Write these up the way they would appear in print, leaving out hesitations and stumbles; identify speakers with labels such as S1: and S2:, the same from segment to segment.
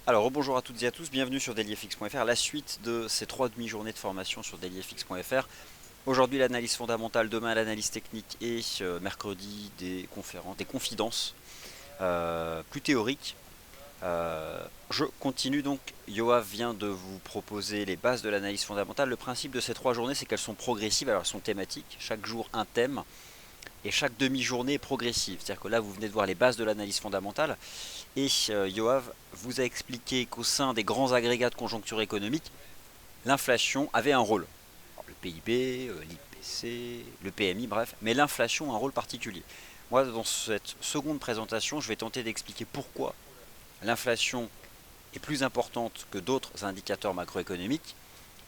S1: Alors, bonjour à toutes et à tous, bienvenue sur dailyfx.fr, la suite de ces 3 demi-journées de formation sur dailyfx.fr. Aujourd'hui l'analyse fondamentale, demain l'analyse technique et mercredi des conférences, des confidences plus théoriques. Je continue donc, Yoav vient de vous proposer les bases de l'analyse fondamentale. Le principe de ces 3 journées, c'est qu'elles sont progressives, alors elles sont thématiques, chaque jour un thème. Et chaque demi-journée est progressive. C'est-à-dire que là, vous venez de voir les bases de l'analyse fondamentale. Et Yoav vous a expliqué qu'au sein des grands agrégats de conjoncture économique, l'inflation avait un rôle. Alors, le PIB, l'IPC, le PMI, bref, mais l'inflation a un rôle particulier. Moi, dans cette seconde présentation, je vais tenter d'expliquer pourquoi l'inflation est plus importante que d'autres indicateurs macroéconomiques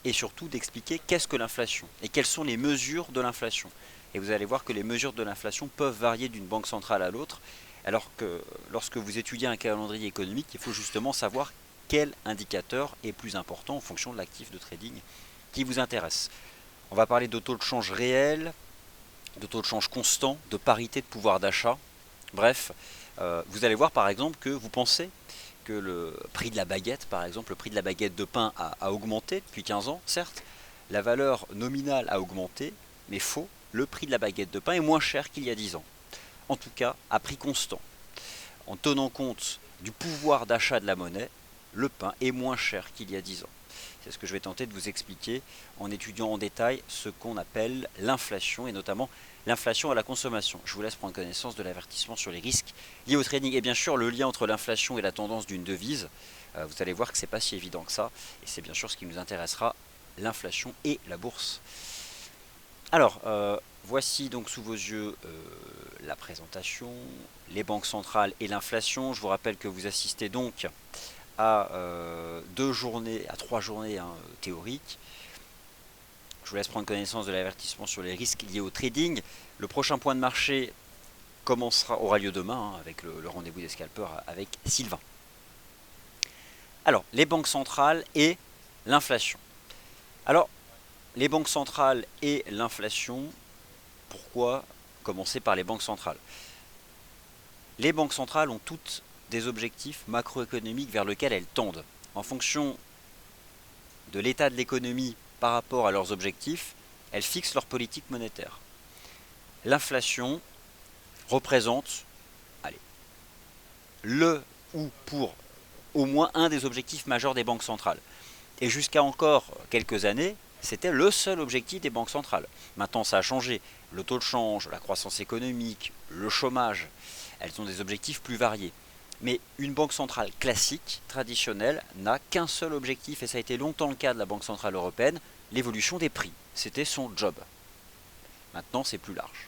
S1: et surtout d'expliquer qu'est-ce que l'inflation et quelles sont les mesures de l'inflation. Et vous allez voir que les mesures de l'inflation peuvent varier d'une banque centrale à l'autre, alors que lorsque vous étudiez un calendrier économique, il faut justement savoir quel indicateur est plus important en fonction de l'actif de trading qui vous intéresse. On va parler de taux de change réel, de taux de change constant, de parité de pouvoir d'achat. Bref, vous allez voir par exemple que vous pensez que le prix de la baguette, par exemple, le prix de la baguette de pain a augmenté depuis 15 ans, certes. La valeur nominale a augmenté, mais faux. Le prix de la baguette de pain est moins cher qu'il y a 10 ans. En tout cas, à prix constant. En tenant compte du pouvoir d'achat de la monnaie, le pain est moins cher qu'il y a 10 ans. C'est ce que je vais tenter de vous expliquer en étudiant en détail ce qu'on appelle l'inflation et notamment l'inflation à la consommation. Je vous laisse prendre connaissance de l'avertissement sur les risques liés au trading et bien sûr le lien entre l'inflation et la tendance d'une devise. Vous allez voir que c'est pas si évident que ça et c'est bien sûr ce qui nous intéressera, l'inflation et la bourse. Alors, voici donc sous vos yeux la présentation, les banques centrales et l'inflation. Je vous rappelle que vous assistez donc à 3 journées théoriques. Je vous laisse prendre connaissance de l'avertissement sur les risques liés au trading. Le prochain point de marché aura lieu demain avec le rendez-vous des scalpers avec Sylvain. Alors, les banques centrales et l'inflation. Alors, les banques centrales et l'inflation, pourquoi commencer par les banques centrales? Les banques centrales ont toutes des objectifs macroéconomiques vers lesquels elles tendent. En fonction de l'état de l'économie par rapport à leurs objectifs, elles fixent leur politique monétaire. L'inflation représente, allez, le ou pour au moins un des objectifs majeurs des banques centrales. Et jusqu'à encore quelques années, c'était le seul objectif des banques centrales. Maintenant, ça a changé. Le taux de change, la croissance économique, le chômage, elles ont des objectifs plus variés. Mais une banque centrale classique, traditionnelle, n'a qu'un seul objectif, et ça a été longtemps le cas de la Banque centrale européenne, l'évolution des prix. C'était son job. Maintenant, c'est plus large.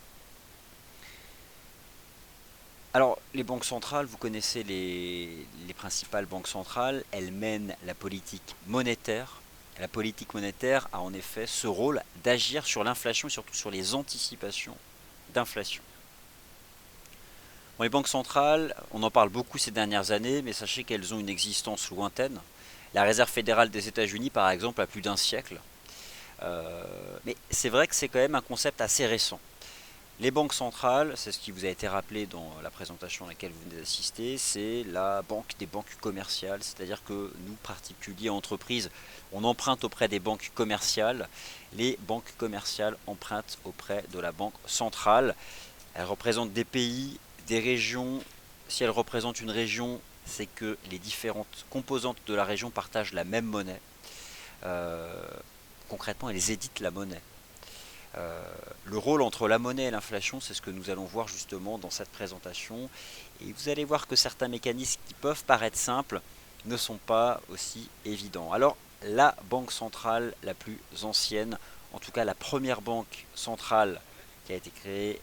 S1: Alors, les banques centrales, vous connaissez les principales banques centrales, elles mènent la politique monétaire. La politique monétaire a en effet ce rôle d'agir sur l'inflation et surtout sur les anticipations d'inflation. Bon, les banques centrales, on en parle beaucoup ces dernières années, mais sachez qu'elles ont une existence lointaine. La Réserve fédérale des États-Unis, par exemple, a plus d'un siècle. Mais c'est vrai que c'est quand même un concept assez récent. Les banques centrales, c'est ce qui vous a été rappelé dans la présentation à laquelle vous venez d'assister, c'est la banque des banques commerciales, c'est-à-dire que nous, particuliers, entreprises, on emprunte auprès des banques commerciales. Les banques commerciales empruntent auprès de la banque centrale. Elles représentent des pays, des régions. Si elles représentent une région, c'est que les différentes composantes de la région partagent la même monnaie. Euh, Concrètement, elles éditent la monnaie. Le rôle entre la monnaie et l'inflation, c'est ce que nous allons voir justement dans cette présentation. Et vous allez voir que certains mécanismes qui peuvent paraître simples ne sont pas aussi évidents. Alors, la banque centrale la plus ancienne, en tout cas la première banque centrale qui a été créée,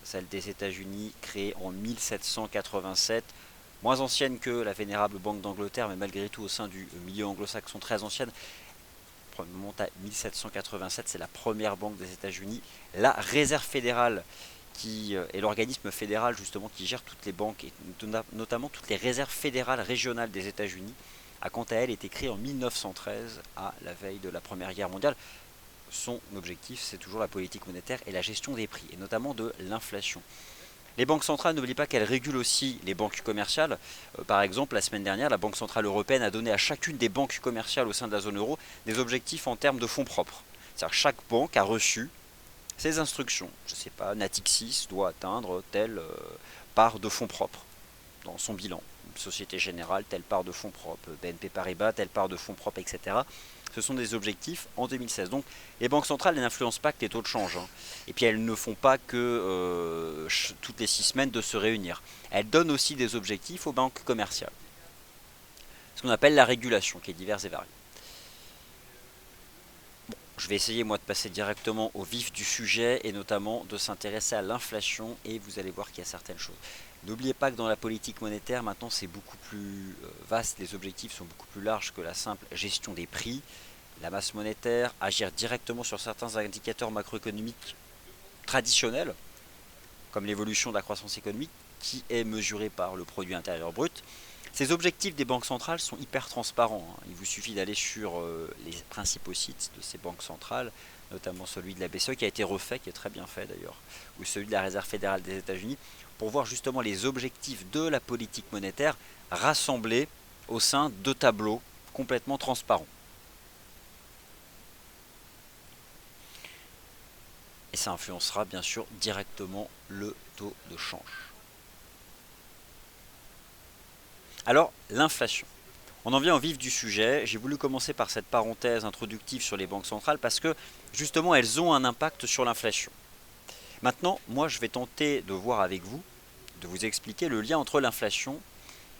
S1: celle des États-Unis, créée en 1787, moins ancienne que la vénérable Banque d'Angleterre, mais malgré tout au sein du milieu anglo-saxon très ancienne, monte à 1787, c'est la première banque des États-Unis. La Réserve fédérale, qui est l'organisme fédéral justement qui gère toutes les banques et notamment toutes les réserves fédérales régionales des États-Unis, a quant à elle été créée en 1913 à la veille de la Première Guerre mondiale. Son objectif, c'est toujours la politique monétaire et la gestion des prix, et notamment de l'inflation. Les banques centrales, n'oubliez pas qu'elles régulent aussi les banques commerciales. Par exemple, la semaine dernière, la Banque Centrale Européenne a donné à chacune des banques commerciales au sein de la zone euro des objectifs en termes de fonds propres. C'est-à-dire que chaque banque a reçu ses instructions. Je ne sais pas, Natixis doit atteindre telle part de fonds propres dans son bilan. Société Générale, telle part de fonds propres. BNP Paribas, telle part de fonds propres, etc. Ce sont des objectifs en 2016. Donc les banques centrales n'influencent pas que les taux de change. Hein. Et puis elles ne font pas que toutes les 6 semaines de se réunir. Elles donnent aussi des objectifs aux banques commerciales. Ce qu'on appelle la régulation, qui est diverse et variée. Bon, je vais essayer moi de passer directement au vif du sujet et notamment de s'intéresser à l'inflation et vous allez voir qu'il y a certaines choses. N'oubliez pas que dans la politique monétaire, maintenant c'est beaucoup plus vaste, les objectifs sont beaucoup plus larges que la simple gestion des prix. La masse monétaire, agir directement sur certains indicateurs macroéconomiques traditionnels, comme l'évolution de la croissance économique, qui est mesurée par le produit intérieur brut. Ces objectifs des banques centrales sont hyper transparents. Hein. Il vous suffit d'aller sur les principaux sites de ces banques centrales, notamment celui de la BCE qui a été refait, qui est très bien fait d'ailleurs, ou celui de la Réserve fédérale des États-Unis, pour voir justement les objectifs de la politique monétaire rassemblés au sein de tableaux complètement transparents. Et ça influencera bien sûr directement le taux de change. Alors, l'inflation. On en vient au vif du sujet. J'ai voulu commencer par cette parenthèse introductive sur les banques centrales parce que justement elles ont un impact sur l'inflation. Maintenant, moi je vais tenter de voir avec vous, de vous expliquer le lien entre l'inflation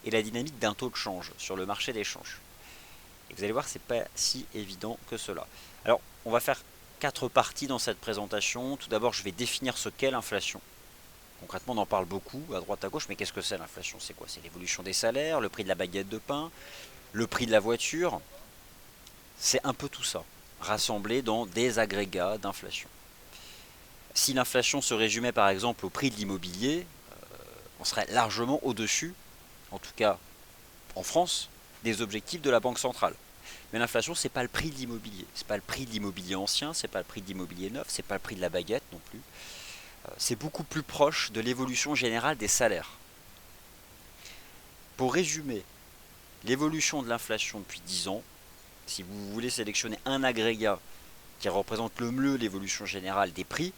S1: et la dynamique d'un taux de change sur le marché des changes. Et vous allez voir, c'est pas si évident que cela. Alors, on va faire 4 parties dans cette présentation. Tout d'abord, je vais définir ce qu'est l'inflation. Concrètement, on en parle beaucoup à droite à gauche, mais qu'est-ce que c'est l'inflation? C'est quoi? C'est l'évolution des salaires, le prix de la baguette de pain, le prix de la voiture. C'est un peu tout ça, rassemblé dans des agrégats d'inflation. Si l'inflation se résumait par exemple au prix de l'immobilier, on serait largement au-dessus, en tout cas en France, des objectifs de la Banque centrale. Mais l'inflation, c'est pas le prix de l'immobilier. C'est pas le prix de l'immobilier ancien, c'est pas le prix de l'immobilier neuf, c'est pas le prix de la baguette non plus. C'est beaucoup plus proche de l'évolution générale des salaires. Pour résumer l'évolution de l'inflation depuis 10 ans, si vous voulez sélectionner un agrégat qui représente le mieux l'évolution générale des prix,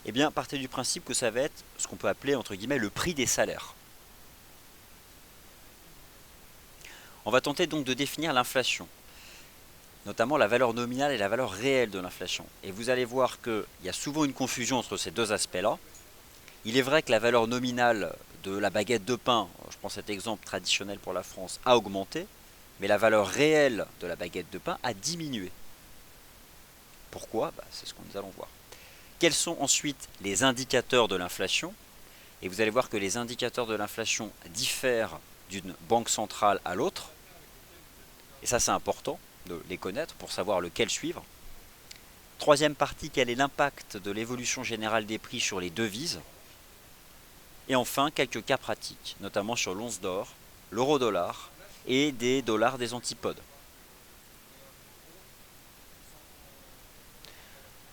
S1: eh bien partez du principe que ça va être ce qu'on peut appeler entre guillemets le prix des salaires. On va tenter donc de définir l'inflation, notamment la valeur nominale et la valeur réelle de l'inflation. Et vous allez voir qu'il y a souvent une confusion entre ces deux aspects-là. Il est vrai que la valeur nominale de la baguette de pain, je prends cet exemple traditionnel pour la France, a augmenté, mais la valeur réelle de la baguette de pain a diminué. Pourquoi? C'est ce que nous allons voir. Quels sont ensuite les indicateurs de l'inflation? Et vous allez voir que les indicateurs de l'inflation diffèrent d'une banque centrale à l'autre. Et ça, c'est important de les connaître pour savoir lequel suivre. Troisième partie, quel est l'impact de l'évolution générale des prix sur les devises? Et enfin, quelques cas pratiques, notamment sur l'once d'or, l'euro-dollar et des dollars des antipodes.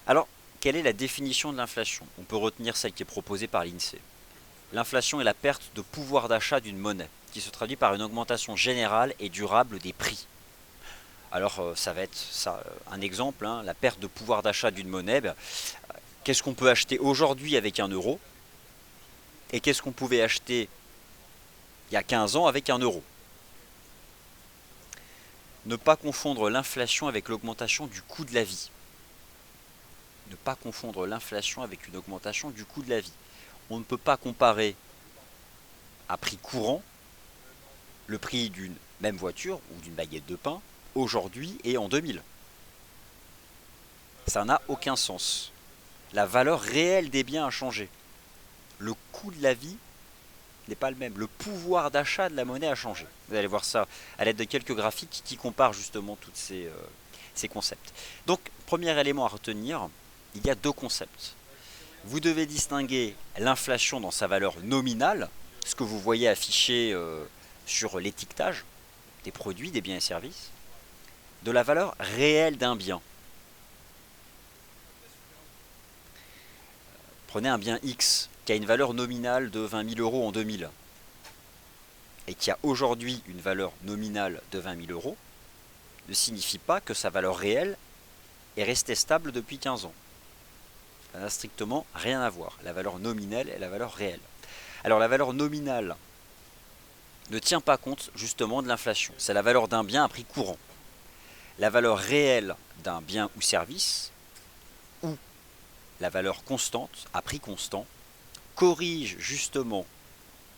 S1: Alors, quelle est la définition de l'inflation? On peut retenir celle qui est proposée par l'INSEE. L'inflation est la perte de pouvoir d'achat d'une monnaie, qui se traduit par une augmentation générale et durable des prix. Alors, ça va être ça, un exemple, hein, la perte de pouvoir d'achat d'une monnaie. Qu'est-ce qu'on peut acheter aujourd'hui avec 1 euro? Et qu'est-ce qu'on pouvait acheter il y a 15 ans avec 1 euro? Ne pas confondre l'inflation avec l'augmentation du coût de la vie. Ne pas confondre l'inflation avec une augmentation du coût de la vie. On ne peut pas comparer à prix courant le prix d'une même voiture ou d'une baguette de pain aujourd'hui et en 2000. Ça n'a aucun sens. La valeur réelle des biens a changé. Le coût de la vie n'est pas le même. Le pouvoir d'achat de la monnaie a changé. Vous allez voir ça à l'aide de quelques graphiques qui comparent justement tous ces concepts. Donc, premier élément à retenir, il y a 2 concepts. Vous devez distinguer l'inflation dans sa valeur nominale, ce que vous voyez affiché sur l'étiquetage des produits, des biens et services, de la valeur réelle d'un bien. Prenez un bien X qui a une valeur nominale de 20 000 euros en 2000 et qui a aujourd'hui une valeur nominale de 20 000 euros ne signifie pas que sa valeur réelle est restée stable depuis 15 ans. Ça n'a strictement rien à voir, la valeur nominale et la valeur réelle. Alors la valeur nominale ne tient pas compte justement de l'inflation. C'est la valeur d'un bien à prix courant. La valeur réelle d'un bien ou service, ou la valeur constante, à prix constant, corrige justement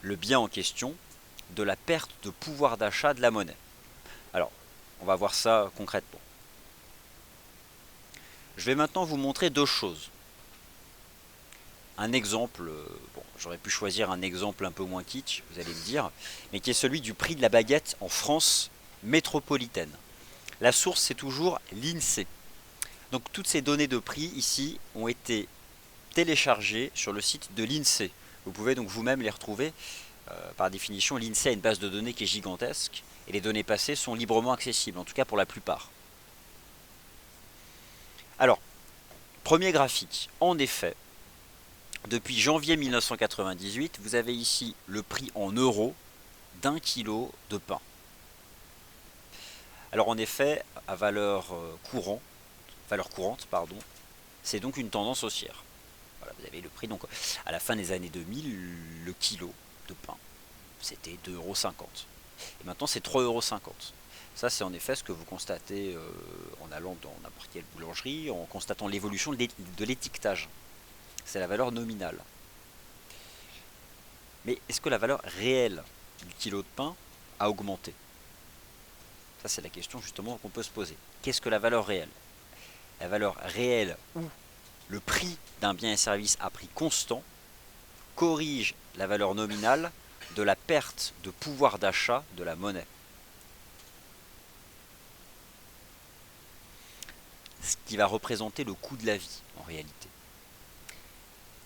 S1: le bien en question de la perte de pouvoir d'achat de la monnaie. Alors, on va voir ça concrètement. Je vais maintenant vous montrer deux choses. Un exemple, bon, j'aurais pu choisir un exemple un peu moins kitsch, vous allez me dire, mais qui est celui du prix de la baguette en France métropolitaine. La source, c'est toujours l'INSEE. Donc toutes ces données de prix ici ont été téléchargées sur le site de l'INSEE. Vous pouvez donc vous-même les retrouver. Par définition, l'INSEE a une base de données qui est gigantesque et les données passées sont librement accessibles, en tout cas pour la plupart. Alors, premier graphique. En effet, depuis janvier 1998, vous avez ici le prix en euros d'1 kilo de pain. Alors en effet, à valeur courante, c'est donc une tendance haussière. Voilà, vous avez le prix, donc à la fin des années 2000, le kilo de pain, c'était 2,50 €. Et maintenant, c'est 3,50 €. Ça, c'est en effet ce que vous constatez en allant dans n'importe quelle boulangerie, en constatant l'évolution de l'étiquetage. C'est la valeur nominale. Mais est-ce que la valeur réelle du kilo de pain a augmenté? Ça, c'est la question justement qu'on peut se poser. Qu'est-ce que la valeur réelle? La valeur réelle ou le prix d'un bien et service à prix constant corrige la valeur nominale de la perte de pouvoir d'achat de la monnaie. Ce qui va représenter le coût de la vie en réalité.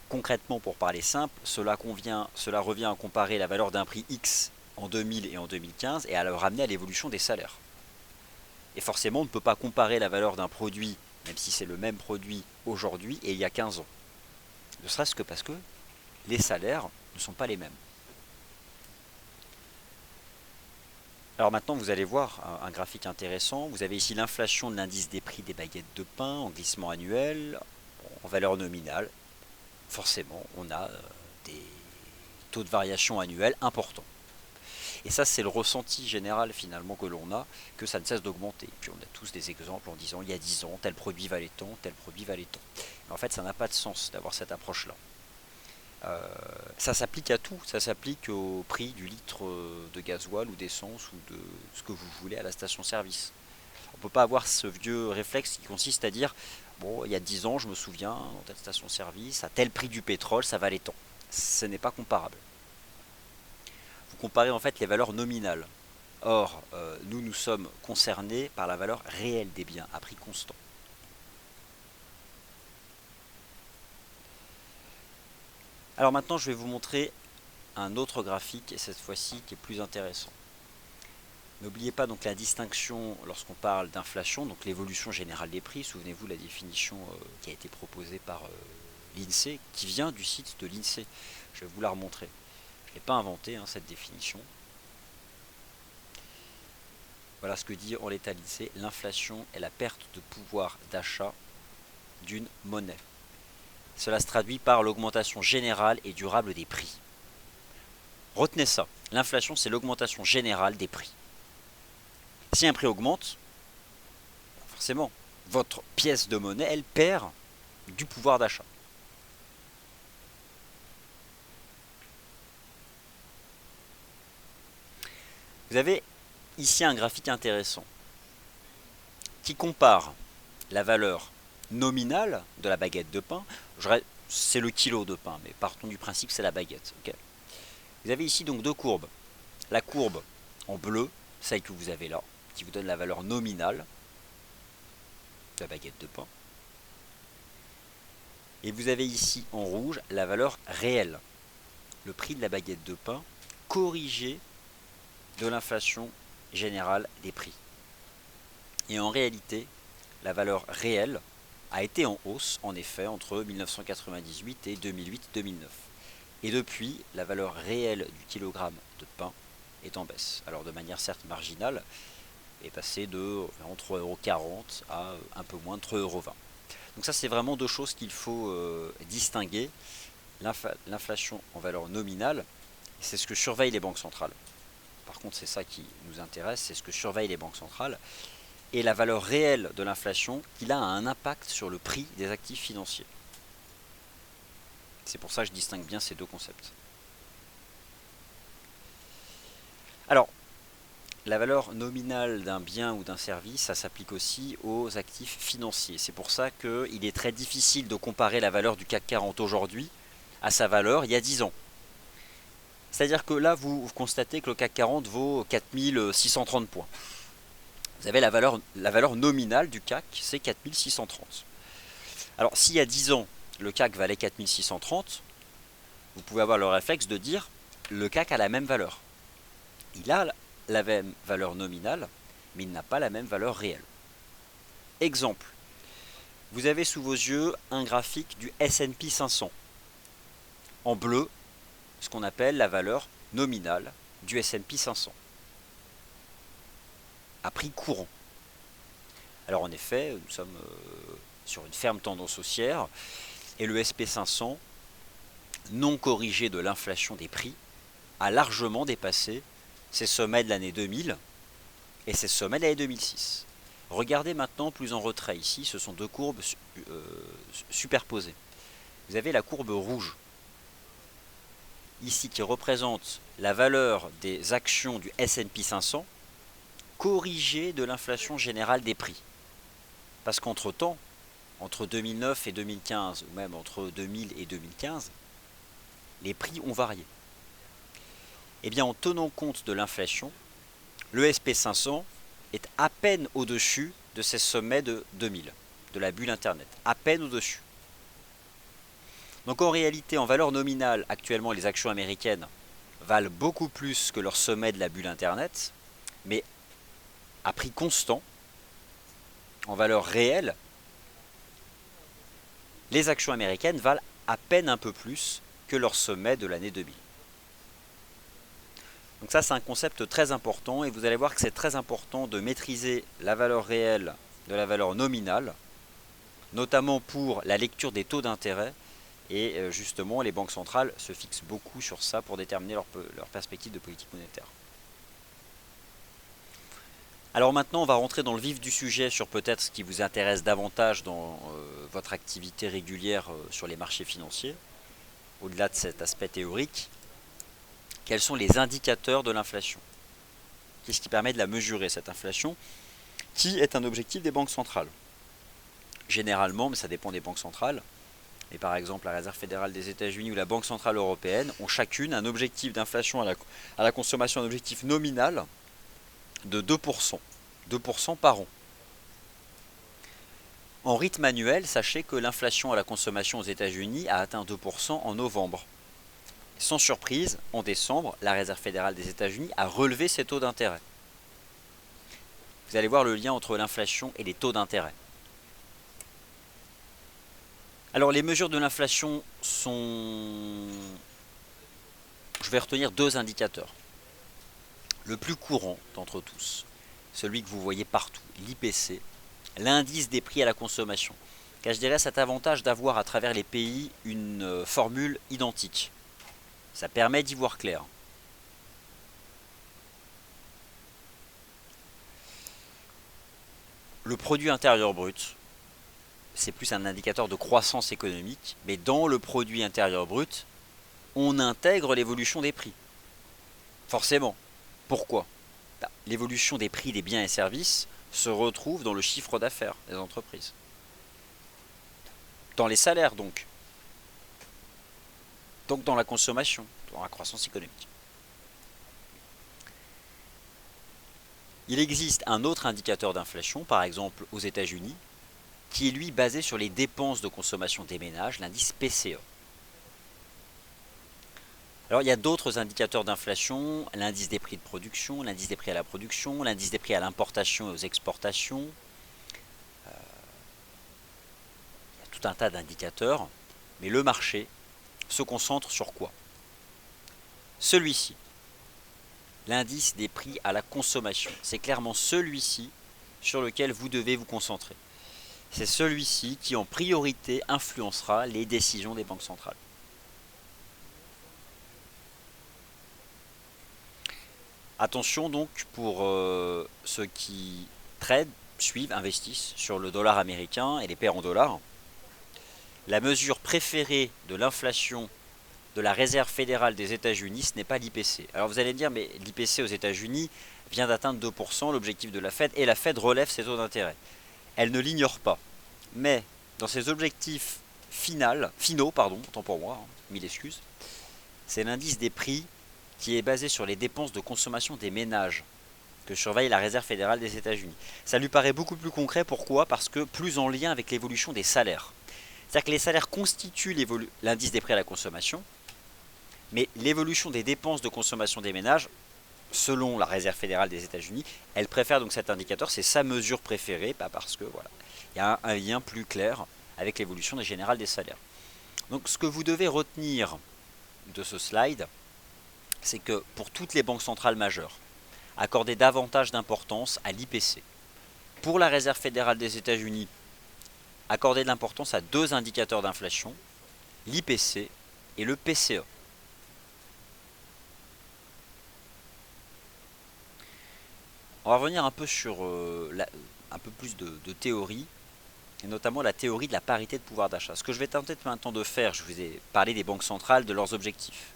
S1: Concrètement, pour parler simple, cela revient à comparer la valeur d'un prix X en 2000 et en 2015 et à le ramener à l'évolution des salaires. Et forcément, on ne peut pas comparer la valeur d'un produit, même si c'est le même produit aujourd'hui et il y a 15 ans. Ne serait-ce que parce que les salaires ne sont pas les mêmes. Alors maintenant, vous allez voir un graphique intéressant. Vous avez ici l'inflation de l'indice des prix des baguettes de pain en glissement annuel, en valeur nominale. Forcément, on a des taux de variation annuels importants. Et ça, c'est le ressenti général finalement que l'on a, que ça ne cesse d'augmenter. Puis on a tous des exemples en disant il y a 10 ans, tel produit valait tant, tel produit valait tant. Mais en fait, ça n'a pas de sens d'avoir cette approche-là. Ça s'applique à tout, ça s'applique au prix du litre de gasoil ou d'essence ou de ce que vous voulez à la station-service. On ne peut pas avoir ce vieux réflexe qui consiste à dire bon, il y a 10 ans, je me souviens, dans telle station-service, à tel prix du pétrole, ça valait tant. Ce n'est pas comparable. Vous comparez en fait les valeurs nominales. Or, nous sommes concernés par la valeur réelle des biens à prix constant. Alors maintenant, je vais vous montrer un autre graphique, et cette fois-ci qui est plus intéressant. N'oubliez pas donc la distinction lorsqu'on parle d'inflation, donc l'évolution générale des prix. Souvenez-vous la définition qui a été proposée par l'INSEE, qui vient du site de l'INSEE. Je vais vous la remontrer. Je ne l'ai pas inventée, cette définition. Voilà ce que dit en l'état l'INSEE. L'inflation est la perte de pouvoir d'achat d'une monnaie. Cela se traduit par l'augmentation générale et durable des prix. Retenez ça. L'inflation, c'est l'augmentation générale des prix. Si un prix augmente, forcément, votre pièce de monnaie, elle perd du pouvoir d'achat. Vous avez ici un graphique intéressant qui compare la valeur nominale de la baguette de pain. C'est le kilo de pain, mais partons du principe que c'est la baguette. Okay. Vous avez ici donc deux courbes. La courbe en bleu, celle que vous avez là, qui vous donne la valeur nominale de la baguette de pain. Et vous avez ici en rouge la valeur réelle, le prix de la baguette de pain corrigé de l'inflation générale des prix. Et en réalité, la valeur réelle a été en hausse, en effet, entre 1998 et 2008-2009. Et depuis, la valeur réelle du kilogramme de pain est en baisse. Alors de manière certes marginale, est passée de environ 3,40 € à un peu moins de 3,20 €. Donc ça c'est vraiment deux choses qu'il faut distinguer. L'inflation en valeur nominale, c'est ce que surveillent les banques centrales. Par contre c'est ça qui nous intéresse, c'est ce que surveillent les banques centrales. Et la valeur réelle de l'inflation, qui a un impact sur le prix des actifs financiers. C'est pour ça que je distingue bien ces deux concepts. Alors, la valeur nominale d'un bien ou d'un service, ça s'applique aussi aux actifs financiers. C'est pour ça qu'il est très difficile de comparer la valeur du CAC 40 aujourd'hui à sa valeur il y a 10 ans. C'est-à-dire que là, vous constatez que le CAC 40 vaut 4630 points. Vous avez la valeur nominale du CAC, c'est 4630. Alors, s'il y a 10 ans, le CAC valait 4630, vous pouvez avoir le réflexe de dire le CAC a la même valeur. Il a la même valeur nominale, mais il n'a pas la même valeur réelle. Exemple, vous avez sous vos yeux un graphique du S&P 500. En bleu, ce qu'on appelle la valeur nominale du S&P 500. À prix courant. Alors en effet, nous sommes sur une ferme tendance haussière, et le SP500, non corrigé de l'inflation des prix, a largement dépassé ses sommets de l'année 2000 et ses sommets de l'année 2006. Regardez maintenant plus en retrait ici, ce sont deux courbes superposées. Vous avez la courbe rouge, ici qui représente la valeur des actions du S&P 500 corrigée de l'inflation générale des prix. Parce qu'entre-temps, entre 2009 et 2015, ou même entre 2000 et 2015, les prix ont varié. Eh bien, en tenant compte de l'inflation, le SP500 est à peine au-dessus de ses sommets de 2000, de la bulle Internet, à peine au-dessus. Donc en réalité, en valeur nominale, actuellement, les actions américaines valent beaucoup plus que leur sommet de la bulle Internet, mais à prix constant, en valeur réelle, les actions américaines valent à peine un peu plus que leur sommet de l'année 2000. Donc ça, c'est un concept très important, et vous allez voir que c'est très important de maîtriser la valeur réelle de la valeur nominale, notamment pour la lecture des taux d'intérêt, et justement les banques centrales se fixent beaucoup sur ça pour déterminer leur perspective de politique monétaire. Alors maintenant, on va rentrer dans le vif du sujet sur peut-être ce qui vous intéresse davantage dans votre activité régulière sur les marchés financiers, au-delà de cet aspect théorique. Quels sont les indicateurs de l'inflation? Qu'est-ce qui permet de la mesurer, cette inflation, qui est un objectif des banques centrales? Généralement, mais ça dépend des banques centrales, et par exemple la Réserve fédérale des États-Unis ou la Banque centrale européenne ont chacune un objectif d'inflation à la consommation, un objectif nominal de 2%, 2% par an. En rythme annuel, sachez que l'inflation à la consommation aux États-Unis a atteint 2% en novembre. Sans surprise, en décembre, la Réserve fédérale des États-Unis a relevé ses taux d'intérêt. Vous allez voir le lien entre l'inflation et les taux d'intérêt. Alors les mesures de l'inflation sont... Je vais retenir deux indicateurs. Le plus courant d'entre tous, celui que vous voyez partout, l'IPC, l'indice des prix à la consommation. Car je dirais cet avantage d'avoir à travers les pays une formule identique. Ça permet d'y voir clair. Le produit intérieur brut, c'est plus un indicateur de croissance économique, mais dans le produit intérieur brut, on intègre l'évolution des prix. Forcément. Pourquoi? L'évolution des prix des biens et services se retrouve dans le chiffre d'affaires des entreprises. Dans les salaires donc. Donc dans la consommation, dans la croissance économique. Il existe un autre indicateur d'inflation, par exemple aux États-Unis, qui est lui basé sur les dépenses de consommation des ménages, l'indice PCE. Alors il y a d'autres indicateurs d'inflation, l'indice des prix de production, l'indice des prix à la production, l'indice des prix à l'importation et aux exportations. Il y a tout un tas d'indicateurs, mais le marché se concentre sur quoi? Celui-ci, l'indice des prix à la consommation, c'est clairement celui-ci sur lequel vous devez vous concentrer. C'est celui-ci qui en priorité influencera les décisions des banques centrales. Attention donc pour ceux qui tradent, suivent, investissent sur le dollar américain et les paires en dollars. La mesure préférée de l'inflation de la Réserve fédérale des États-Unis, ce n'est pas l'IPC. Alors vous allez me dire, mais l'IPC aux États-Unis vient d'atteindre 2%, l'objectif de la Fed, et la Fed relève ses taux d'intérêt. Elle ne l'ignore pas. Mais dans ses objectifs finaux, autant pour moi, mille excuses, c'est l'indice des prix qui est basé sur les dépenses de consommation des ménages que surveille la Réserve fédérale des États-Unis. Ça lui paraît beaucoup plus concret, pourquoi? Parce que plus en lien avec l'évolution des salaires. C'est-à-dire que les salaires constituent l'indice des prix à la consommation, mais l'évolution des dépenses de consommation des ménages, selon la Réserve fédérale des États-Unis, elle préfère donc cet indicateur, c'est sa mesure préférée, parce que voilà, il y a un lien plus clair avec l'évolution générale des salaires. Donc ce que vous devez retenir de ce slide, c'est que pour toutes les banques centrales majeures, accorder davantage d'importance à l'IPC. Pour la Réserve fédérale des États-Unis, accorder de l'importance à deux indicateurs d'inflation, l'IPC et le PCE. On va revenir un peu sur un peu plus de théorie, et notamment la théorie de la parité de pouvoir d'achat. Ce que je vais tenter maintenant de faire, je vous ai parlé des banques centrales, de leurs objectifs.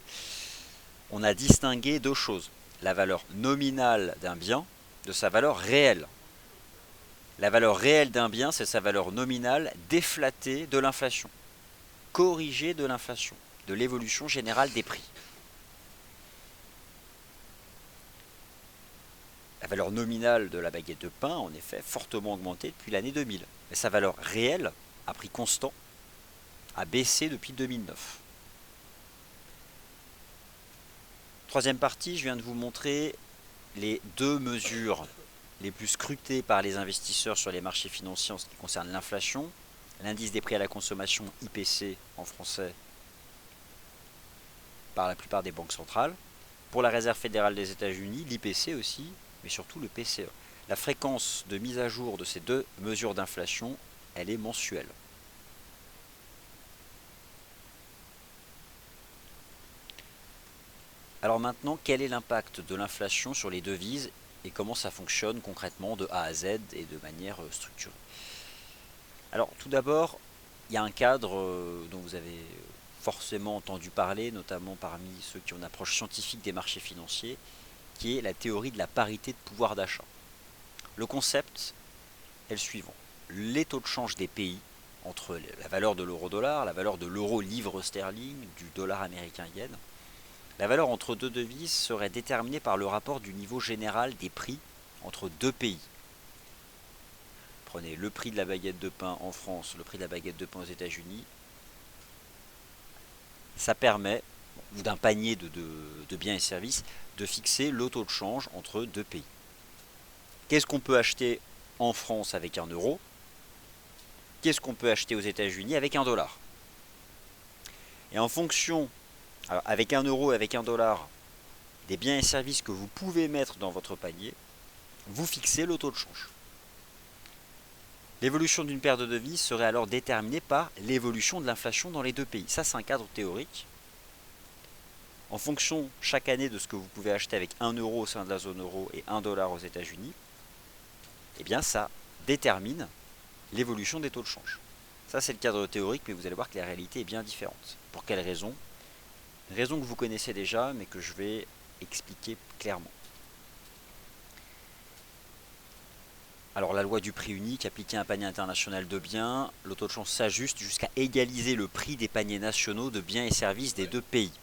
S1: On a distingué deux choses. La valeur nominale d'un bien de sa valeur réelle. La valeur réelle d'un bien, c'est sa valeur nominale déflatée de l'inflation, corrigée de l'inflation, de l'évolution générale des prix. La valeur nominale de la baguette de pain, en effet, fortement augmenté depuis l'année 2000. Mais sa valeur réelle, à prix constant, a baissé depuis 2009. Troisième partie, je viens de vous montrer les deux mesures les plus scrutées par les investisseurs sur les marchés financiers en ce qui concerne l'inflation. L'indice des prix à la consommation, IPC en français, par la plupart des banques centrales. Pour la Réserve fédérale des États-Unis, l'IPC aussi, mais surtout le PCE. La fréquence de mise à jour de ces deux mesures d'inflation, elle est mensuelle. Alors maintenant, quel est l'impact de l'inflation sur les devises et comment ça fonctionne concrètement de A à Z et de manière structurée? Alors tout d'abord, il y a un cadre dont vous avez forcément entendu parler, notamment parmi ceux qui ont une approche scientifique des marchés financiers, qui est la théorie de la parité de pouvoir d'achat. Le concept est le suivant. Les taux de change des pays entre la valeur de l'euro-dollar, la valeur de l'euro-livre sterling, du dollar américain-yen, la valeur entre deux devises serait déterminée par le rapport du niveau général des prix entre deux pays. Prenez le prix de la baguette de pain en France, le prix de la baguette de pain aux États-Unis. Ça permet, ou d'un panier de biens et services, de fixer le taux de change entre deux pays. Qu'est-ce qu'on peut acheter en France avec un euro? Qu'est-ce qu'on peut acheter aux États-Unis avec un dollar? Et en fonction, alors avec un euro et avec un dollar, des biens et services que vous pouvez mettre dans votre panier, vous fixez le taux de change. L'évolution d'une paire de devises serait alors déterminée par l'évolution de l'inflation dans les deux pays. Ça, c'est un cadre théorique. En fonction, chaque année, de ce que vous pouvez acheter avec 1 euro au sein de la zone euro et 1 dollar aux États-Unis, eh bien, ça détermine l'évolution des taux de change. Ça, c'est le cadre théorique, mais vous allez voir que la réalité est bien différente. Pour quelle raison? Une raison que vous connaissez déjà, mais que je vais expliquer clairement. Alors la loi du prix unique, appliquée à un panier international de biens, le taux de change s'ajuste jusqu'à égaliser le prix des paniers nationaux de biens et services des deux pays.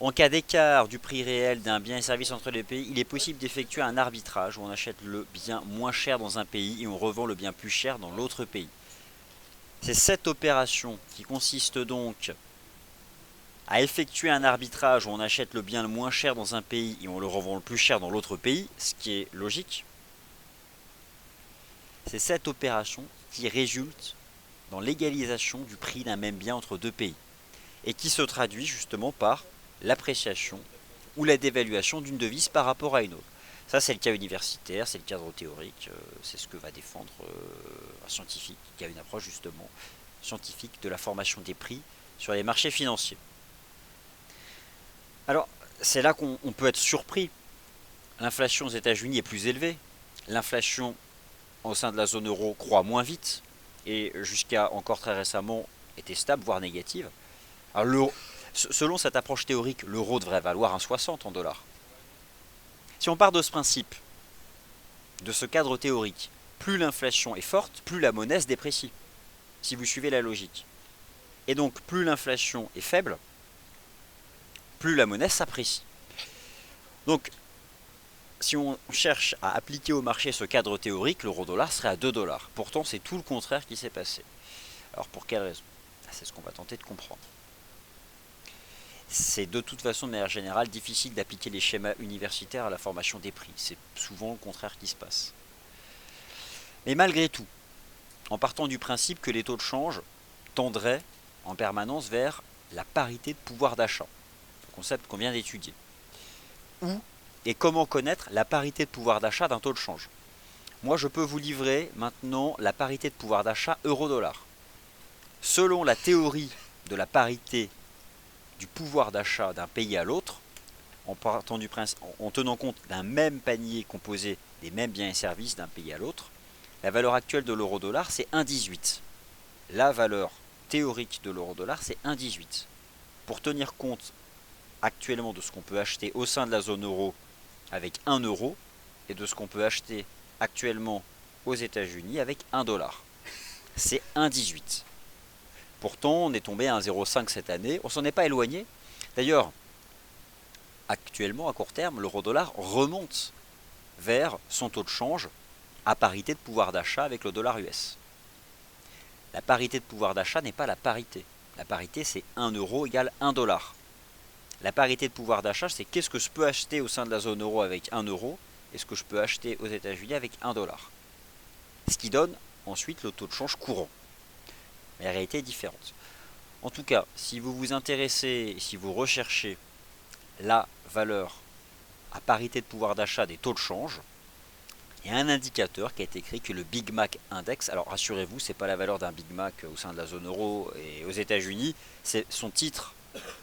S1: En cas d'écart du prix réel d'un bien et service entre les pays, il est possible d'effectuer un arbitrage où on achète le bien moins cher dans un pays et on revend le bien plus cher dans l'autre pays. C'est cette opération qui consiste donc à effectuer un arbitrage où on achète le bien le moins cher dans un pays et on le revend le plus cher dans l'autre pays, ce qui est logique. C'est cette opération qui résulte dans l'égalisation du prix d'un même bien entre deux pays et qui se traduit justement par l'appréciation ou la dévaluation d'une devise par rapport à une autre. Ça, c'est le cas universitaire, c'est le cadre théorique, c'est ce que va défendre un scientifique qui a une approche justement scientifique de la formation des prix sur les marchés financiers. Alors, c'est là qu'on peut être surpris. L'inflation aux États-Unis est plus élevée. L'inflation au sein de la zone euro croît moins vite et jusqu'à encore très récemment était stable, voire négative. Alors, selon cette approche théorique, l'euro devrait valoir 1,60 en dollars. Si on part de ce principe, de ce cadre théorique, plus l'inflation est forte, plus la monnaie se déprécie, si vous suivez la logique. Et donc, plus l'inflation est faible, plus la monnaie s'apprécie. Donc, si on cherche à appliquer au marché ce cadre théorique, l'euro-dollar serait à 2 dollars. Pourtant, c'est tout le contraire qui s'est passé. Alors, pour quelle raison? C'est ce qu'on va tenter de comprendre. C'est de toute façon, de manière générale, difficile d'appliquer les schémas universitaires à la formation des prix. C'est souvent le contraire qui se passe. Mais malgré tout, en partant du principe que les taux de change tendraient en permanence vers la parité de pouvoir d'achat, le concept qu'on vient d'étudier. Où et comment connaître la parité de pouvoir d'achat d'un taux de change? Moi, je peux vous livrer maintenant la parité de pouvoir d'achat euro-dollar. Selon la théorie de la parité du pouvoir d'achat d'un pays à l'autre, en tenant compte d'un même panier composé des mêmes biens et services d'un pays à l'autre, la valeur actuelle de l'euro-dollar, c'est 1,18. La valeur théorique de l'euro-dollar, c'est 1,18. Pour tenir compte actuellement de ce qu'on peut acheter au sein de la zone euro avec 1 euro et de ce qu'on peut acheter actuellement aux États-Unis avec 1 dollar. C'est 1,18. Pourtant, on est tombé à 1,05 cette année. On s'en est pas éloigné. D'ailleurs, actuellement, à court terme, l'euro-dollar remonte vers son taux de change à parité de pouvoir d'achat avec le dollar US. La parité de pouvoir d'achat n'est pas la parité. La parité, c'est 1 euro égale 1 dollar. La parité de pouvoir d'achat, c'est qu'est-ce que je peux acheter au sein de la zone euro avec 1 euro et ce que je peux acheter aux États-Unis avec 1 dollar. Ce qui donne ensuite le taux de change courant. Mais la réalité est différente. En tout cas, si vous vous intéressez, si vous recherchez la valeur à parité de pouvoir d'achat des taux de change, il y a un indicateur qui a été créé que le Big Mac Index. Alors rassurez-vous, ce n'est pas la valeur d'un Big Mac au sein de la zone euro et aux États-Unis, c'est son titre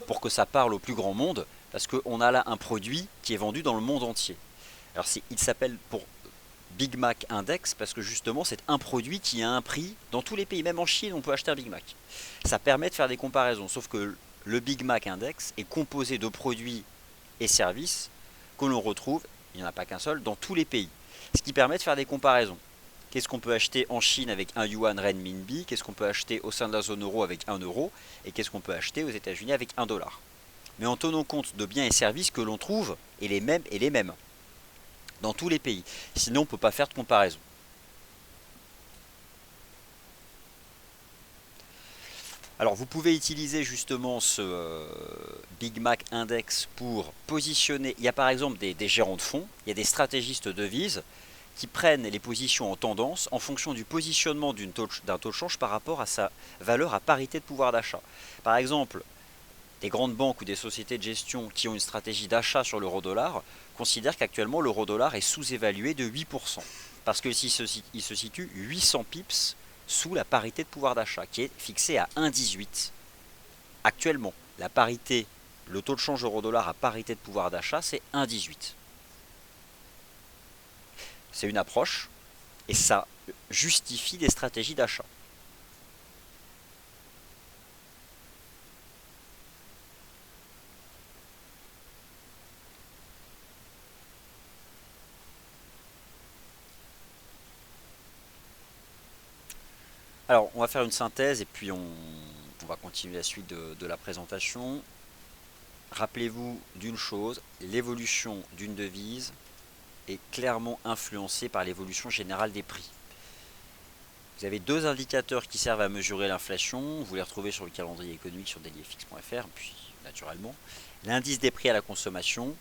S1: pour que ça parle au plus grand monde, parce qu'on a là un produit qui est vendu dans le monde entier. Alors il s'appelle pour Big Mac Index parce que justement c'est un produit qui a un prix dans tous les pays, même en Chine on peut acheter un Big Mac. Ça permet de faire des comparaisons, sauf que le Big Mac Index est composé de produits et services que l'on retrouve, il n'y en a pas qu'un seul, dans tous les pays. Ce qui permet de faire des comparaisons. Qu'est-ce qu'on peut acheter en Chine avec un yuan renminbi? Qu'est-ce qu'on peut acheter au sein de la zone euro avec 1 euro? Et qu'est-ce qu'on peut acheter aux États-Unis avec 1 dollar? Mais en tenant compte de biens et services que l'on trouve, et les mêmes, dans tous les pays. Sinon, on ne peut pas faire de comparaison. Alors, vous pouvez utiliser justement ce Big Mac Index pour positionner. Il y a par exemple des gérants de fonds, il y a des stratégistes de devises qui prennent les positions en tendance en fonction du positionnement d'un taux de change par rapport à sa valeur à parité de pouvoir d'achat. Par exemple, des grandes banques ou des sociétés de gestion qui ont une stratégie d'achat sur l'euro-dollar considèrent qu'actuellement l'euro-dollar est sous-évalué de 8%, parce qu'il se situe 800 pips sous la parité de pouvoir d'achat, qui est fixée à 1,18. Actuellement, la parité, le taux de change euro-dollar à parité de pouvoir d'achat, c'est 1,18. C'est une approche, et ça justifie des stratégies d'achat. Alors, on va faire une synthèse et puis on va continuer la suite de la présentation. Rappelez-vous d'une chose, l'évolution d'une devise est clairement influencée par l'évolution générale des prix. Vous avez deux indicateurs qui servent à mesurer l'inflation, vous les retrouvez sur le calendrier économique sur dailyfx.fr, puis naturellement, l'indice des prix à la consommation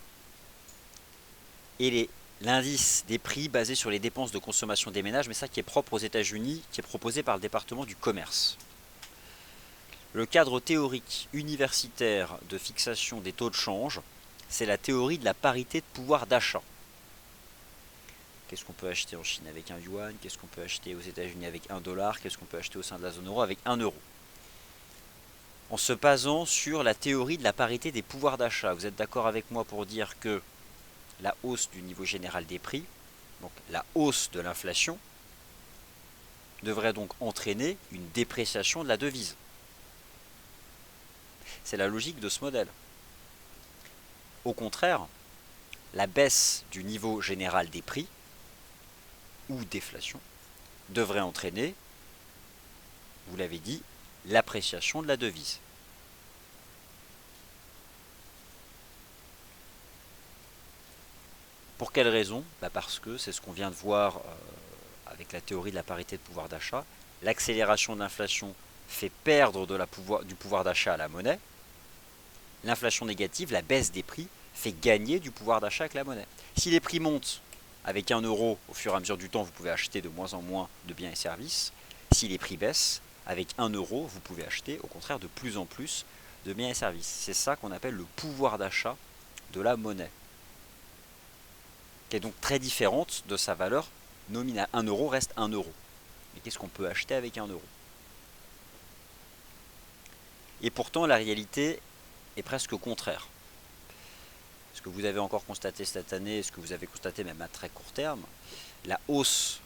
S1: et l'indice des prix basé sur les dépenses de consommation des ménages, mais ça qui est propre aux États-Unis, qui est proposé par le département du commerce. Le cadre théorique universitaire de fixation des taux de change, c'est la théorie de la parité de pouvoir d'achat. Qu'est-ce qu'on peut acheter en Chine avec un yuan? Qu'est-ce qu'on peut acheter aux États-Unis avec un dollar? Qu'est-ce qu'on peut acheter au sein de la zone euro avec un euro? En se basant sur la théorie de la parité des pouvoirs d'achat. Vous êtes d'accord avec moi pour dire que la hausse du niveau général des prix, donc la hausse de l'inflation, devrait donc entraîner une dépréciation de la devise. C'est la logique de ce modèle. Au contraire, la baisse du niveau général des prix, ou déflation, devrait entraîner, vous l'avez dit, l'appréciation de la devise. Pour quelle raison? Parce que c'est ce qu'on vient de voir avec la théorie de la parité de pouvoir d'achat. L'accélération de l'inflation fait perdre du pouvoir d'achat à la monnaie. L'inflation négative, la baisse des prix, fait gagner du pouvoir d'achat avec la monnaie. Si les prix montent avec 1 euro, au fur et à mesure du temps, vous pouvez acheter de moins en moins de biens et services. Si les prix baissent, avec 1 euro, vous pouvez acheter au contraire de plus en plus de biens et services. C'est ça qu'on appelle le pouvoir d'achat de la monnaie, qui est donc très différente de sa valeur nominale. 1 euro reste 1 euro. Mais qu'est-ce qu'on peut acheter avec 1 euro? Et pourtant, la réalité est presque contraire. Ce que vous avez encore constaté cette année, ce que vous avez constaté même à très court terme, la hausse,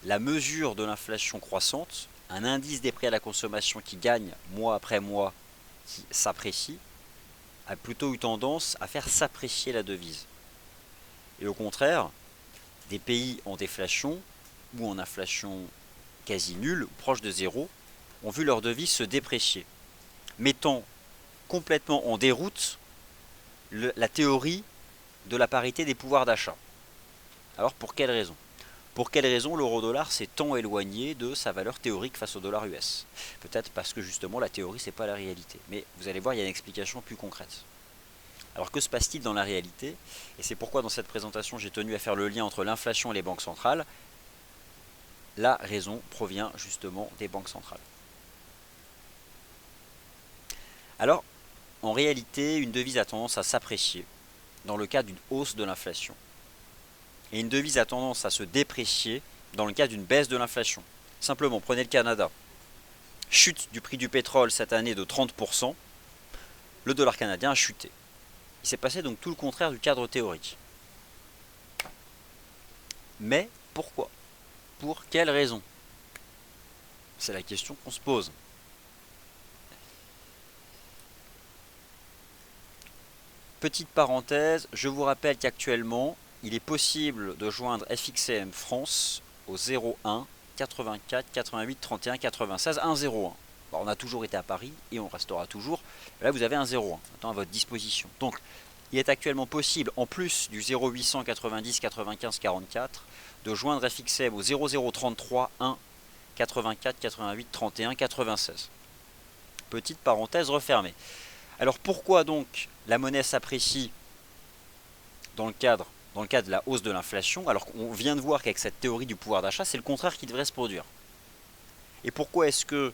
S1: la mesure de l'inflation croissante, un indice des prix à la consommation qui gagne mois après mois, qui s'apprécie, a plutôt eu tendance à faire s'apprécier la devise. Et au contraire, des pays en déflation ou en inflation quasi nulle, ou proche de zéro, ont vu leur devise se déprécier, mettant complètement en déroute la théorie de la parité des pouvoirs d'achat. Alors pour quelle raison? Pour quelle raison l'euro-dollar s'est tant éloigné de sa valeur théorique face au dollar US? Peut-être parce que justement la théorie c'est pas la réalité. Mais vous allez voir, il y a une explication plus concrète. Alors que se passe-t-il dans la réalité? Et c'est pourquoi dans cette présentation j'ai tenu à faire le lien entre l'inflation et les banques centrales. La raison provient justement des banques centrales. Alors, en réalité, une devise a tendance à s'apprécier dans le cas d'une hausse de l'inflation. Et une devise a tendance à se déprécier dans le cas d'une baisse de l'inflation. Simplement, prenez le Canada. Chute du prix du pétrole cette année de 30%, le dollar canadien a chuté. Il s'est passé donc tout le contraire du cadre théorique. Mais pourquoi? Pour quelle raison? C'est la question qu'on se pose. Petite parenthèse, je vous rappelle qu'actuellement, il est possible de joindre FXCM France au 01 84 88 31 96 101. Bon, on a toujours été à Paris et on restera toujours. Là, vous avez un 01 maintenant à votre disposition. Donc, il est actuellement possible, en plus du 0800 90 95 44, de joindre FXCM au 0033 1 84 88 31 96. Petite parenthèse refermée. Alors pourquoi donc la monnaie s'apprécie dans le cadre de la hausse de l'inflation, alors qu'on vient de voir qu'avec cette théorie du pouvoir d'achat, c'est le contraire qui devrait se produire? Et pourquoi est-ce que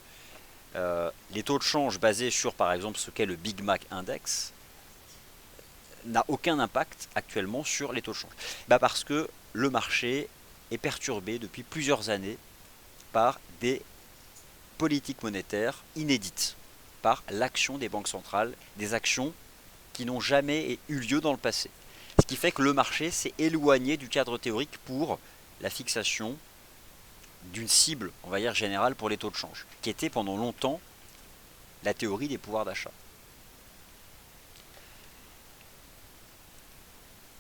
S1: les taux de change basés sur par exemple ce qu'est le Big Mac Index n'a aucun impact actuellement sur les taux de change? Parce que le marché est perturbé depuis plusieurs années par des politiques monétaires inédites, par l'action des banques centrales, des actions qui n'ont jamais eu lieu dans le passé. Ce qui fait que le marché s'est éloigné du cadre théorique pour la fixation d'une cible, on va dire générale, pour les taux de change, qui était pendant longtemps la théorie des pouvoirs d'achat.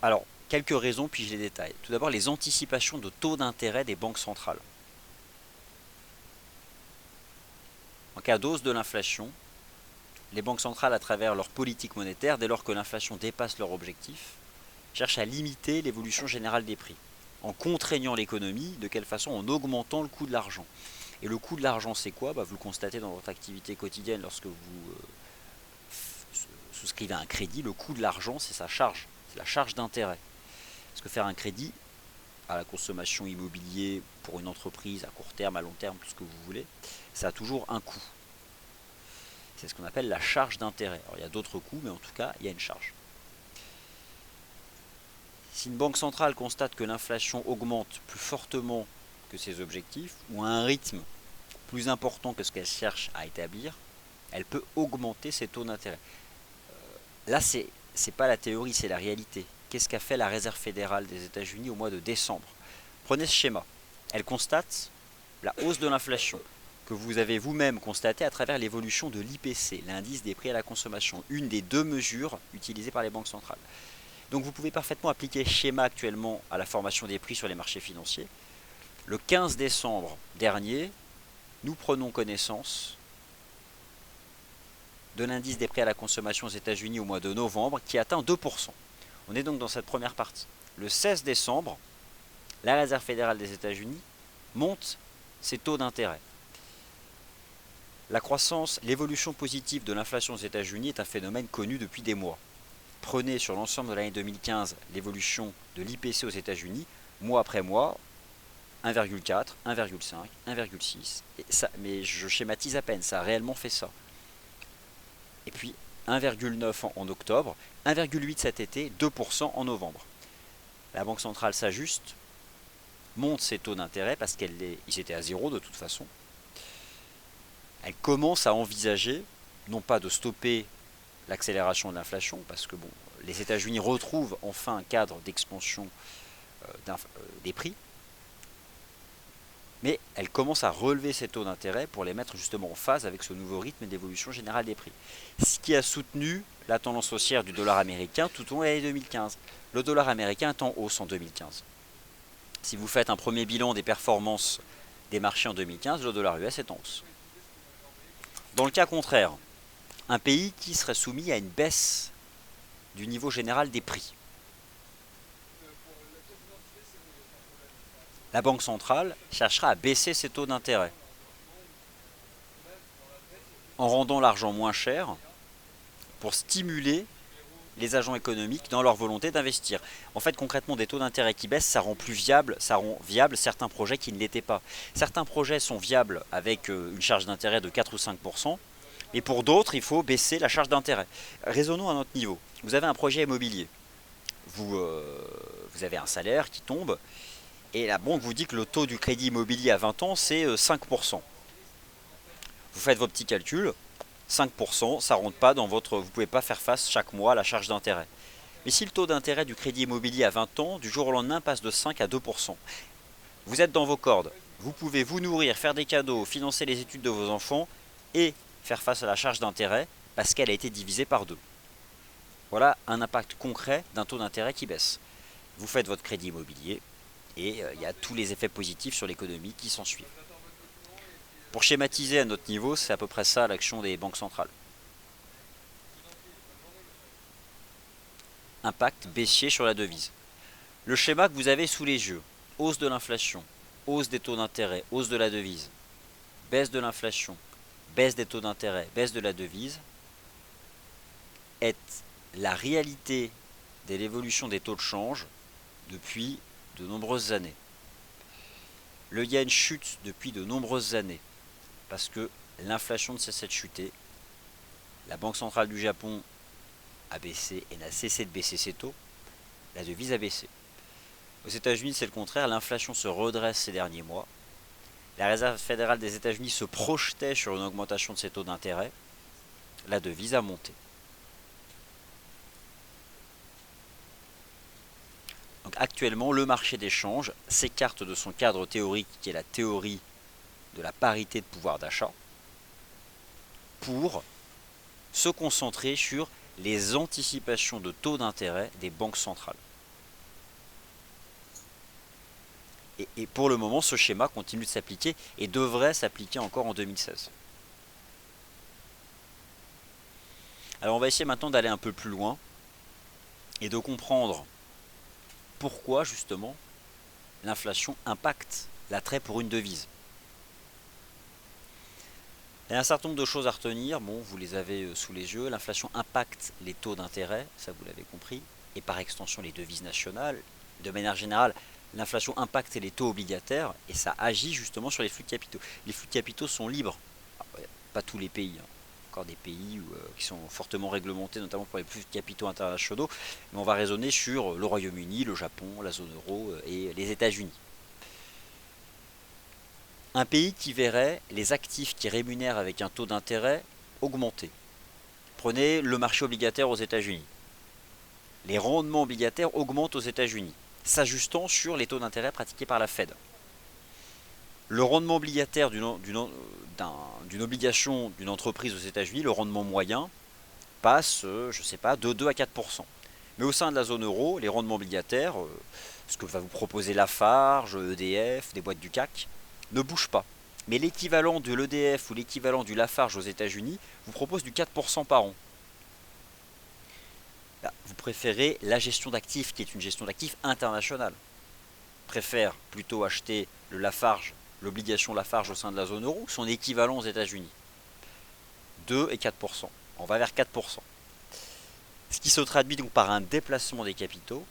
S1: Alors, quelques raisons, puis je les détaille. Tout d'abord, les anticipations de taux d'intérêt des banques centrales. En cas d'hausse de l'inflation, les banques centrales, à travers leur politique monétaire, dès lors que l'inflation dépasse leur objectif, cherchent à limiter l'évolution générale des prix, en contraignant l'économie. De quelle façon? En augmentant le coût de l'argent. Et le coût de l'argent, c'est quoi? Vous le constatez dans votre activité quotidienne lorsque vous souscrivez un crédit. Le coût de l'argent, c'est sa charge, c'est la charge d'intérêt. Parce que faire un crédit à la consommation immobilière pour une entreprise à court terme, à long terme, tout ce que vous voulez, ça a toujours un coût. C'est ce qu'on appelle la charge d'intérêt. Alors il y a d'autres coûts, mais en tout cas, il y a une charge. Si une banque centrale constate que l'inflation augmente plus fortement que ses objectifs, ou à un rythme plus important que ce qu'elle cherche à établir, elle peut augmenter ses taux d'intérêt. Là, c'est pas la théorie, c'est la réalité. Qu'est-ce qu'a fait la Réserve fédérale des États-Unis au mois de décembre? Prenez ce schéma. Elle constate la hausse de l'inflation que vous avez vous-même constaté à travers l'évolution de l'IPC, l'indice des prix à la consommation, une des deux mesures utilisées par les banques centrales. Donc vous pouvez parfaitement appliquer ce schéma actuellement à la formation des prix sur les marchés financiers. Le 15 décembre dernier, nous prenons connaissance de l'indice des prix à la consommation aux États-Unis au mois de novembre qui atteint 2%. On est donc dans cette première partie. Le 16 décembre, la Réserve fédérale des États-Unis monte ses taux d'intérêt. La croissance, l'évolution positive de l'inflation aux États-Unis est un phénomène connu depuis des mois. Prenez sur l'ensemble de l'année 2015 l'évolution de l'IPC aux États-Unis, mois après mois, 1,4, 1,5, 1,6. Mais je schématise à peine, ça a réellement fait ça. Et puis 1,9 en octobre, 1,8 cet été, 2% en novembre. La Banque centrale s'ajuste, monte ses taux d'intérêt parce qu'ils étaient à zéro de toute façon. Elle commence à envisager, non pas de stopper l'accélération de l'inflation, parce que bon, les États-Unis retrouvent enfin un cadre d'expansion des prix, mais elle commence à relever ses taux d'intérêt pour les mettre justement en phase avec ce nouveau rythme d'évolution générale des prix. Ce qui a soutenu la tendance haussière du dollar américain tout au long de l'année 2015. Le dollar américain est en hausse en 2015. Si vous faites un premier bilan des performances des marchés en 2015, le dollar US est en hausse. Dans le cas contraire, un pays qui serait soumis à une baisse du niveau général des prix. La Banque centrale cherchera à baisser ses taux d'intérêt en rendant l'argent moins cher pour stimuler les agents économiques dans leur volonté d'investir. En fait, concrètement, des taux d'intérêt qui baissent, ça rend viable certains projets qui ne l'étaient pas. Certains projets sont viables avec une charge d'intérêt de 4 ou 5%, mais pour d'autres, il faut baisser la charge d'intérêt. Raisonnons à notre niveau. Vous avez un projet immobilier. Vous avez un salaire qui tombe, et la banque vous dit que le taux du crédit immobilier à 20 ans, c'est 5%. Vous faites vos petits calculs, 5%, ça rentre pas dans votre... Vous ne pouvez pas faire face chaque mois à la charge d'intérêt. Mais si le taux d'intérêt du crédit immobilier à 20 ans, du jour au lendemain, passe de 5 à 2%, vous êtes dans vos cordes. Vous pouvez vous nourrir, faire des cadeaux, financer les études de vos enfants et faire face à la charge d'intérêt parce qu'elle a été divisée par 2. Voilà un impact concret d'un taux d'intérêt qui baisse. Vous faites votre crédit immobilier et il y a tous les effets positifs sur l'économie qui s'en suivent. Pour schématiser à notre niveau, c'est à peu près ça l'action des banques centrales. Impact baissier sur la devise. Le schéma que vous avez sous les yeux, hausse de l'inflation, hausse des taux d'intérêt, hausse de la devise, baisse de l'inflation, baisse des taux d'intérêt, baisse de la devise, est la réalité de l'évolution des taux de change depuis de nombreuses années. Le yen chute depuis de nombreuses années parce que l'inflation ne cessait de chuter. La Banque centrale du Japon a baissé et n'a cessé de baisser ses taux. La devise a baissé. Aux États-Unis, c'est le contraire. L'inflation se redresse ces derniers mois. La Réserve fédérale des États-Unis se projetait sur une augmentation de ses taux d'intérêt. La devise a monté. Donc actuellement, le marché des changes s'écarte de son cadre théorique qui est la théorie de la parité de pouvoir d'achat pour se concentrer sur les anticipations de taux d'intérêt des banques centrales. Et pour le moment, ce schéma continue de s'appliquer et devrait s'appliquer encore en 2016. Alors on va essayer maintenant d'aller un peu plus loin et de comprendre pourquoi justement l'inflation impacte l'attrait pour une devise. Il y a un certain nombre de choses à retenir, bon, vous les avez sous les yeux. L'inflation impacte les taux d'intérêt, ça vous l'avez compris, et par extension les devises nationales. De manière générale, l'inflation impacte les taux obligataires et ça agit justement sur les flux de capitaux. Les flux de capitaux sont libres, pas tous les pays, encore des pays qui sont fortement réglementés, notamment pour les plus capitaux internationaux, mais on va raisonner sur le Royaume-Uni, le Japon, la zone euro et les États-Unis. Un pays qui verrait les actifs qui rémunèrent avec un taux d'intérêt augmenter. Prenez le marché obligataire aux États-Unis. Les rendements obligataires augmentent aux États-Unis, s'ajustant sur les taux d'intérêt pratiqués par la Fed. Le rendement obligataire d'une obligation d'une entreprise aux États-Unis, le rendement moyen, passe, je ne sais pas, de 2 à 4%. Mais au sein de la zone euro, les rendements obligataires, ce que va vous proposer Lafarge, EDF, des boîtes du CAC, ne bougent pas. Mais l'équivalent de l'EDF ou l'équivalent du Lafarge aux États-Unis vous propose du 4% par an. Là, vous préférez la gestion d'actifs, qui est une gestion d'actifs internationale. Préfère plutôt acheter le Lafarge, l'obligation Lafarge au sein de la zone euro, son équivalent aux États-Unis. 2 et 4%. On va vers 4%. Ce qui se traduit donc par un déplacement des capitaux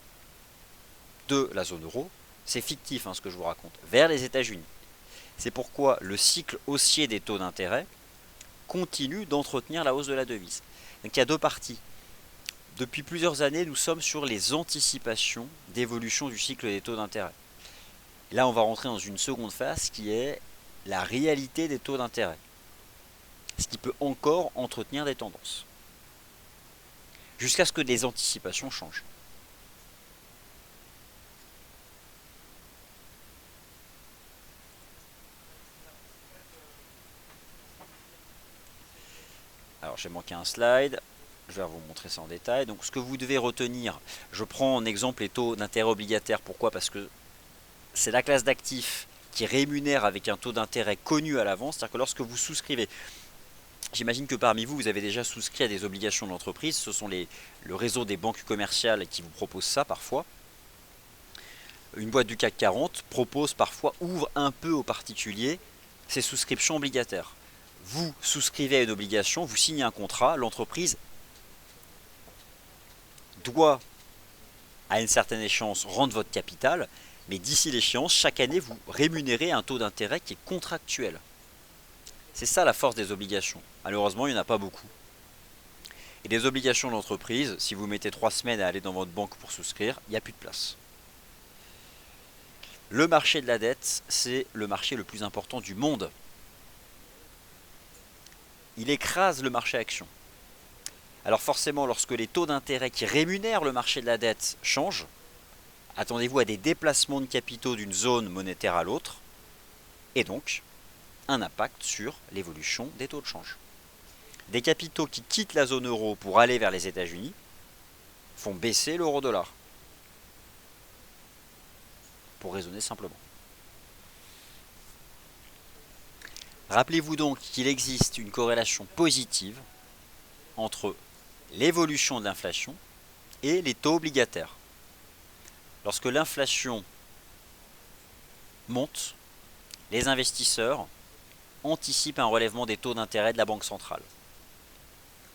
S1: de la zone euro, c'est fictif ce que je vous raconte, vers les États-Unis. C'est pourquoi le cycle haussier des taux d'intérêt continue d'entretenir la hausse de la devise. Donc il y a deux parties. Depuis plusieurs années, nous sommes sur les anticipations d'évolution du cycle des taux d'intérêt. Là, on va rentrer dans une seconde phase qui est la réalité des taux d'intérêt, ce qui peut encore entretenir des tendances, jusqu'à ce que les anticipations changent. Alors j'ai manqué un slide, je vais vous montrer ça en détail. Donc ce que vous devez retenir, je prends en exemple les taux d'intérêt obligataires. Pourquoi? Parce que c'est la classe d'actifs qui rémunère avec un taux d'intérêt connu à l'avance. C'est-à-dire que lorsque vous souscrivez, j'imagine que parmi vous, vous avez déjà souscrit à des obligations d'entreprise. Ce sont le réseau des banques commerciales qui vous propose ça parfois. Une boîte du CAC 40 propose parfois, ouvre un peu aux particuliers ces souscriptions obligataires. Vous souscrivez à une obligation, vous signez un contrat, l'entreprise doit, à une certaine échéance, rendre votre capital, mais d'ici l'échéance, chaque année, vous rémunérez un taux d'intérêt qui est contractuel. C'est ça la force des obligations. Malheureusement, il n'y en a pas beaucoup. Et les obligations d'entreprise, si vous mettez 3 semaines à aller dans votre banque pour souscrire, il n'y a plus de place. Le marché de la dette, c'est le marché le plus important du monde. Il écrase le marché action. Alors forcément, lorsque les taux d'intérêt qui rémunèrent le marché de la dette changent, attendez-vous à des déplacements de capitaux d'une zone monétaire à l'autre, et donc un impact sur l'évolution des taux de change. Des capitaux qui quittent la zone euro pour aller vers les États-Unis font baisser l'euro-dollar. Pour raisonner simplement. Rappelez-vous donc qu'il existe une corrélation positive entre l'évolution de l'inflation et les taux obligataires. Lorsque l'inflation monte, les investisseurs anticipent un relèvement des taux d'intérêt de la Banque centrale,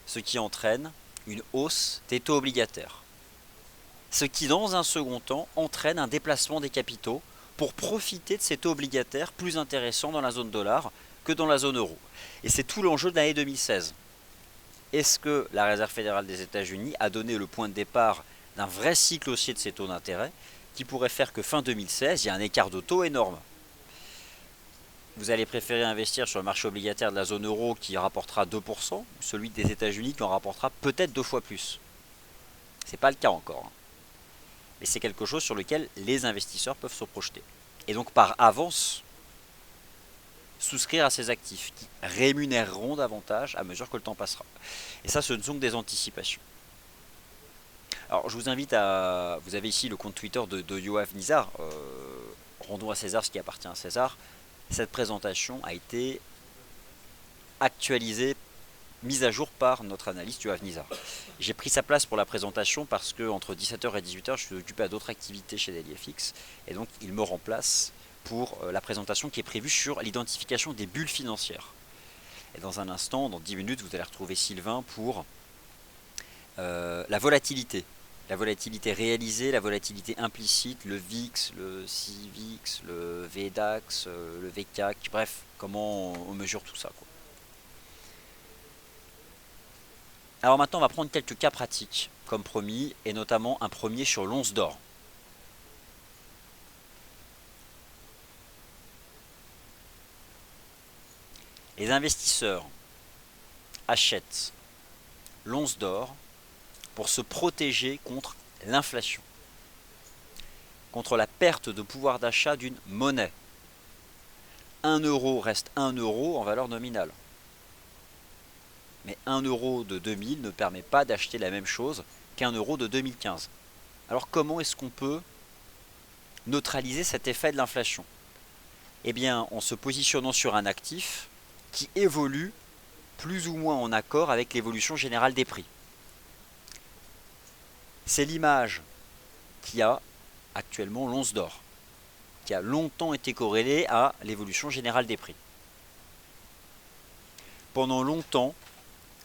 S1: ce qui entraîne une hausse des taux obligataires. Ce qui, dans un second temps, entraîne un déplacement des capitaux pour profiter de ces taux obligataires plus intéressants dans la zone dollar que dans la zone euro. Et c'est tout l'enjeu de l'année 2016. Est-ce que la Réserve fédérale des États-Unis a donné le point de départ d'un vrai cycle haussier de ces taux d'intérêt qui pourrait faire que fin 2016, il y a un écart de taux énorme? Vous allez préférer investir sur le marché obligataire de la zone euro qui rapportera 2%, ou celui des États-Unis qui en rapportera peut-être 2 fois plus? Ce n'est pas le cas encore. Mais c'est quelque chose sur lequel les investisseurs peuvent se projeter. Et donc par avance, souscrire à ces actifs qui rémunéreront davantage à mesure que le temps passera. Et ça, ce ne sont que des anticipations. Alors je vous invite à... Vous avez ici le compte Twitter de Yoav Nizar. Rendons à César ce qui appartient à César. Cette présentation a été actualisée, mise à jour par notre analyste Yoav Nizar. J'ai pris sa place pour la présentation parce que entre 17h et 18h, je suis occupé à d'autres activités chez DailyFX. Et donc il me remplace pour la présentation qui est prévue sur l'identification des bulles financières. Et dans un instant, dans 10 minutes, vous allez retrouver Sylvain pour la volatilité. La volatilité réalisée, la volatilité implicite, le VIX, le CVIX, le VDAX, le VCAC, bref, comment on mesure tout ça, quoi. Alors maintenant, on va prendre quelques cas pratiques, comme promis, et notamment un premier sur l'once d'or. Les investisseurs achètent l'once d'or pour se protéger contre l'inflation, contre la perte de pouvoir d'achat d'une monnaie. 1 euro reste 1 euro en valeur nominale. Mais 1 euro de 2000 ne permet pas d'acheter la même chose qu'un euro de 2015. Alors comment est-ce qu'on peut neutraliser cet effet de l'inflation? Eh bien, en se positionnant sur un actif qui évolue plus ou moins en accord avec l'évolution générale des prix. C'est l'image qui a actuellement l'once d'or, qui a longtemps été corrélée à l'évolution générale des prix. Pendant longtemps,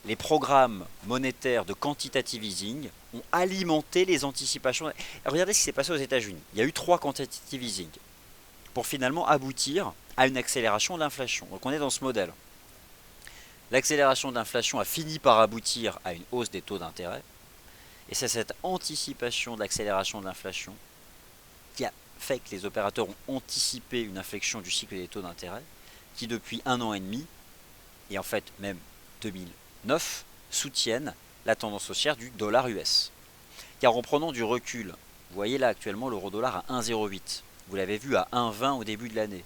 S1: les programmes monétaires de quantitative easing ont alimenté les anticipations. Regardez ce qui s'est passé aux États-Unis. Il y a eu 3 quantitative easing pour finalement aboutir à une accélération de l'inflation. Donc on est dans ce modèle. L'accélération de l'inflation a fini par aboutir à une hausse des taux d'intérêt. Et c'est cette anticipation de l'accélération de l'inflation qui a fait que les opérateurs ont anticipé une inflexion du cycle des taux d'intérêt qui depuis 1 an et demi, et en fait même 2009, soutiennent la tendance haussière du dollar US. Car en prenant du recul, vous voyez là actuellement l'euro-dollar à 1,08. Vous l'avez vu à 1,20 au début de l'année.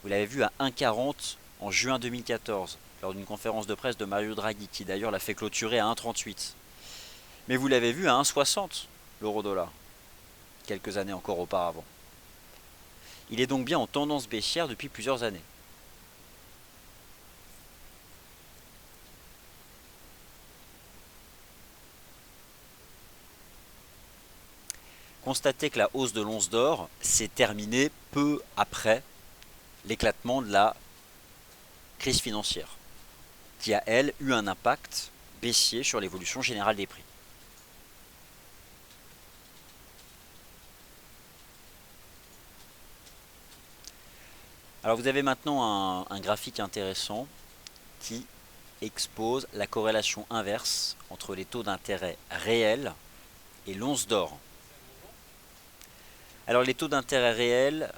S1: Vous l'avez vu à 1,40 en juin 2014, lors d'une conférence de presse de Mario Draghi, qui d'ailleurs l'a fait clôturer à 1,38. Mais vous l'avez vu à 1,60 l'euro-dollar, quelques années encore auparavant. Il est donc bien en tendance baissière depuis plusieurs années. Constatez que la hausse de l'once d'or s'est terminée peu après l'éclatement de la crise financière, qui a, elle, eu un impact baissier sur l'évolution générale des prix. Alors vous avez maintenant un graphique intéressant qui expose la corrélation inverse entre les taux d'intérêt réels et l'once d'or. Alors les taux d'intérêt réels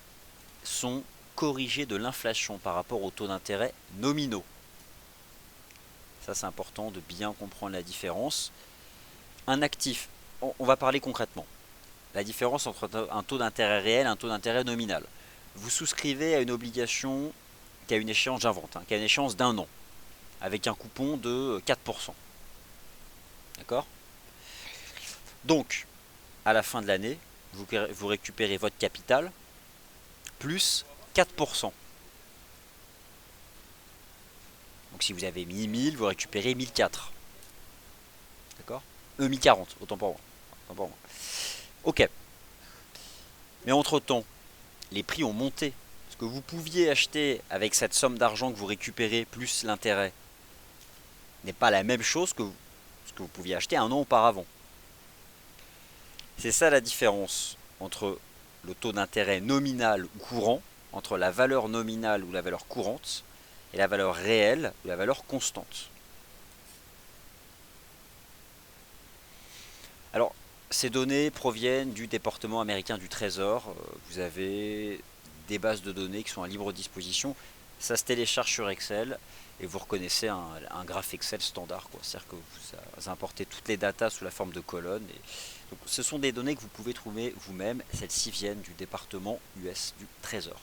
S1: sont corrigés de l'inflation par rapport aux taux d'intérêt nominaux. Ça c'est important de bien comprendre la différence. Un actif, on va parler concrètement. La différence entre un taux d'intérêt réel et un taux d'intérêt nominal. Vous souscrivez à une obligation qui a une échéance, j'invente, qui a une échéance d'1 an, avec un coupon de 4%. D'accord? Donc, à la fin de l'année, vous récupérez votre capital plus 4%. Donc si vous avez mis 1000, vous récupérez 1004. D'accord? 1040, autant pour moi. Ok. Mais entre-temps, les prix ont monté. Ce que vous pouviez acheter avec cette somme d'argent que vous récupérez plus l'intérêt n'est pas la même chose que ce que vous pouviez acheter 1 an auparavant. C'est ça la différence entre le taux d'intérêt nominal ou courant, entre la valeur nominale ou la valeur courante, et la valeur réelle ou la valeur constante. Alors, ces données proviennent du département américain du Trésor. Vous avez des bases de données qui sont à libre disposition. Ça se télécharge sur Excel et vous reconnaissez un graphe Excel standard. C'est-à-dire que vous importez toutes les datas sous la forme de colonnes. Donc, ce sont des données que vous pouvez trouver vous-même. Celles-ci viennent du département US du Trésor.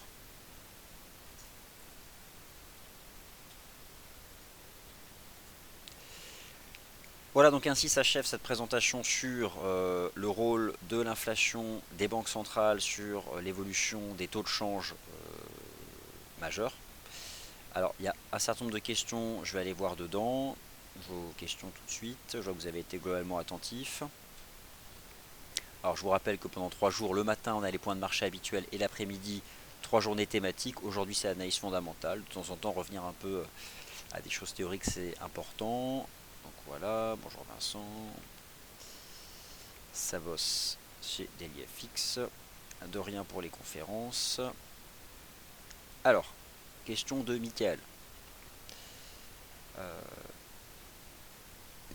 S1: Voilà, donc ainsi s'achève cette présentation sur le rôle de l'inflation des banques centrales sur l'évolution des taux de change majeurs. Alors, il y a un certain nombre de questions, je vais aller voir dedans vos questions tout de suite. Je vois que vous avez été globalement attentifs. Alors, je vous rappelle que pendant 3 jours, le matin, on a les points de marché habituels et l'après-midi, 3 journées thématiques. Aujourd'hui, c'est l'analyse fondamentale. De temps en temps, revenir un peu à des choses théoriques, c'est important. Donc voilà, bonjour Vincent. Savos chez DailyFX. De rien pour les conférences. Alors, question de Michael.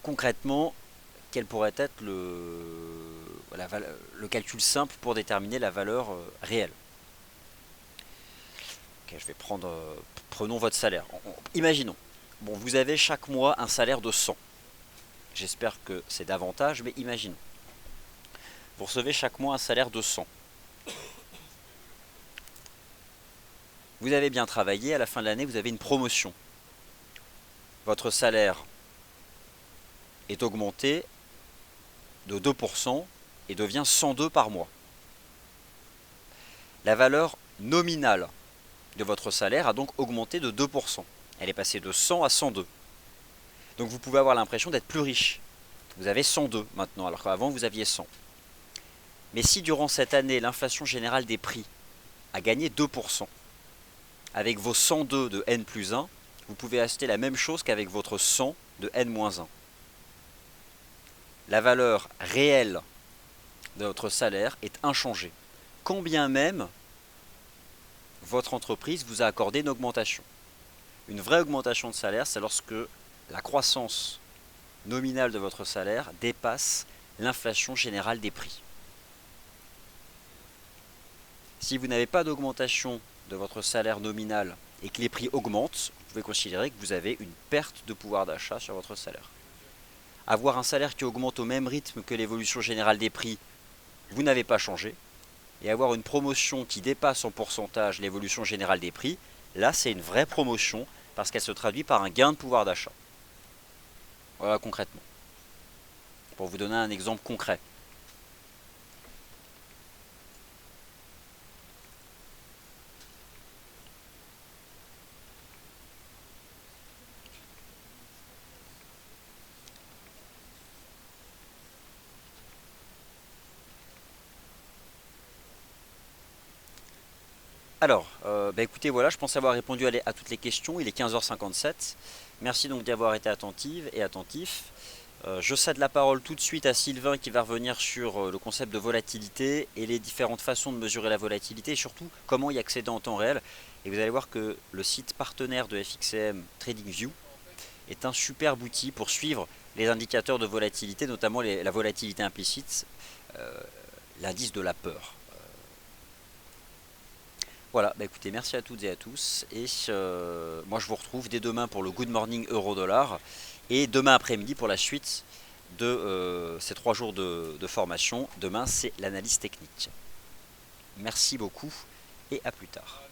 S1: concrètement, quel pourrait être le calcul simple pour déterminer la valeur réelle. Ok, je vais prendre, prenons votre salaire. Imaginons, bon, vous avez chaque mois un salaire de 100. J'espère que c'est davantage, mais imaginons. Vous recevez chaque mois un salaire de 100. Vous avez bien travaillé, à la fin de l'année, vous avez une promotion. Votre salaire est augmenté de 2% et devient 102 par mois. La valeur nominale de votre salaire a donc augmenté de 2%. Elle est passée de 100 à 102. Donc vous pouvez avoir l'impression d'être plus riche. Vous avez 102 maintenant, alors qu'avant vous aviez 100. Mais si durant cette année, l'inflation générale des prix a gagné 2%, avec vos 102 de N plus 1, vous pouvez acheter la même chose qu'avec votre 100 de N moins 1. La valeur réelle de votre salaire est inchangée, quand bien même votre entreprise vous a accordé une augmentation. Une vraie augmentation de salaire, c'est lorsque la croissance nominale de votre salaire dépasse l'inflation générale des prix. Si vous n'avez pas d'augmentation de votre salaire nominal et que les prix augmentent, vous pouvez considérer que vous avez une perte de pouvoir d'achat sur votre salaire. Avoir un salaire qui augmente au même rythme que l'évolution générale des prix, vous n'avez pas changé. Et avoir une promotion qui dépasse en pourcentage l'évolution générale des prix, là c'est une vraie promotion parce qu'elle se traduit par un gain de pouvoir d'achat. Voilà concrètement. Pour vous donner un exemple concret. Alors, écoutez, voilà, je pense avoir répondu à toutes les questions. Il est 15h57. Merci donc d'y avoir été attentive et attentif. Je cède la parole tout de suite à Sylvain qui va revenir sur le concept de volatilité et les différentes façons de mesurer la volatilité et surtout comment y accéder en temps réel. Et vous allez voir que le site partenaire de FXCM TradingView est un superbe outil pour suivre les indicateurs de volatilité, notamment la volatilité implicite, l'indice de la peur. Voilà, écoutez, merci à toutes et à tous. Et moi, je vous retrouve dès demain pour le Good Morning Euro-Dollar. Et demain après-midi pour la suite de ces 3 jours de formation. Demain, c'est l'analyse technique. Merci beaucoup et à plus tard.